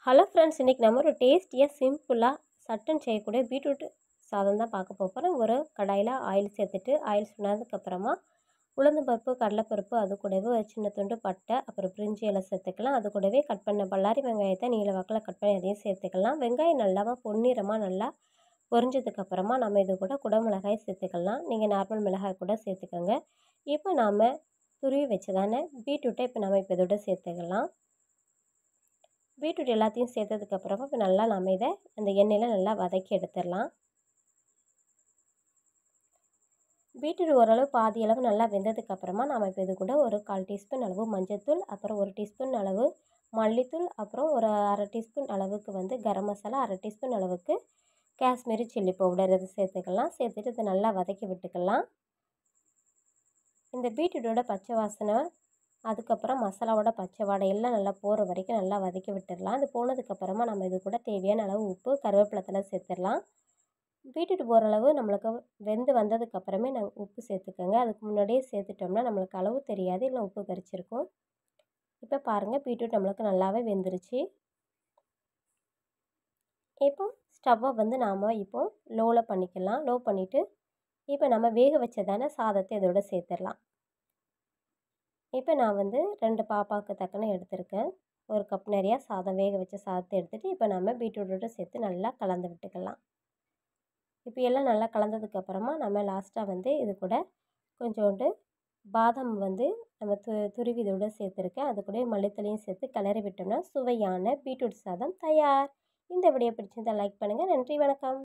Hello friends, இன்றைக்கி நம்ம ஒரு டேஸ்டியாக சிம்பிளாக சட்டன் செய்யக்கூடிய பீட்ரூட் சாதம் தான் பார்க்க போகிறோம். ஒரு கடாயில் ஆயில் சேர்த்துட்டு ஆயில் சொன்னதுக்கப்புறமா உளுந்தம்பருப்பு, கடலைப்பருப்பு, அது கூடவே ஒரு சின்ன துண்டு பட்டை, அப்புறம் பிரிஞ்சி இலை சேர்த்துக்கலாம். அது கூடவே கட் பண்ண பல்லாரி வெங்காயத்தை நீல வாக்கில் கட் பண்ணி அதையும் சேர்த்துக்கலாம். வெங்காயம் நல்லா பொன்னிறமாக நல்லா பொரிஞ்சதுக்கப்புறமா நம்ம இது கூட குடமிளகாய் சேர்த்துக்கலாம். நீங்கள் நார்மல் மிளகாய் கூட சேர்த்துக்கோங்க. இப்போ நாம் துருவி வச்சதானே பீட்ரூட்டை இப்போ இதோட சேர்த்துக்கலாம். பீட்ரூட் எல்லாத்தையும் சேர்த்ததுக்கப்புறமா இப்போ நல்லா நம்ம இதை அந்த எண்ணெயில் நல்லா வதக்கி எடுத்துடலாம். பீட்ரூட் ஓரளவு பாதி அளவு நல்லா வெந்ததுக்கப்புறமா நம்ம இப்போ இது கூட ஒரு 1/4 டீஸ்பூன் அளவு மஞ்சள்தூள், அப்புறம் 1 டீஸ்பூன் அளவு மல்லித்தூள், அப்புறம் ஒரு 1/2 டீஸ்பூன் அளவுக்கு கரம் மசாலா, 1/2 டீஸ்பூன் அளவுக்கு காஷ்மீரி சில்லி பவுடர் இது சேர்த்துக்கலாம். சேர்த்துட்டு இதை நல்லா வதக்கி விட்டுக்கலாம். இந்த பீட்ரூட்டோட பச்சை வாசனை, அதுக்கப்புறம் மசாலாவோட பச்சை வாடை எல்லாம் நல்லா போகிற வரைக்கும் நல்லா வதக்கி விட்டுடலாம். அது போனதுக்கப்புறமா நம்ம இது கூட தேவையான அளவு உப்பு, கருவேப்பிலை தழை சேர்த்துடலாம். பீட்ரூட் ஓரளவு நம்மளுக்கு வெந்து வந்ததுக்கப்புறமே நாங்கள் உப்பு சேர்த்துக்கோங்க. அதுக்கு முன்னாடியே சேர்த்துட்டோம்னா நம்மளுக்கு அளவு தெரியாது, இல்லை உப்பு கரிச்சிருக்கும். இப்போ பாருங்கள், பீட்ரூட் நம்மளுக்கு நல்லாவே வெந்துருச்சு. இப்போ ஸ்டவ்வை நாம் லோவில் பண்ணிக்கலாம். லோ பண்ணிவிட்டு இப்போ நம்ம வேக வச்சதான சாதத்தை இதோட சேர்த்துடலாம். இப்போ நான் 2 பாப்பாவுக்கு தக்கன எடுத்திருக்கேன். ஒரு கப் நிறையா சாதம், வேக வச்ச சாதத்தை எடுத்துகிட்டு இப்போ நம்ம பீட்ரூட்டோடு சேர்த்து நல்லா கலந்து விட்டுக்கலாம். இப்போ எல்லாம் நல்லா கலந்ததுக்கப்புறமா நம்ம லாஸ்ட்டாக இது கூட கொஞ்சோண்டு பாதாம் நம்ம துருவி இதோட சேர்த்துருக்கேன். அது கூட மல்லித்தலையும் சேர்த்து கிளறி விட்டோம்னா சுவையான பீட்ரூட் சாதம் தயார். இந்த வீடியோ பிடிச்சிருந்தால் லைக் பண்ணுங்கள். நன்றி, வணக்கம்.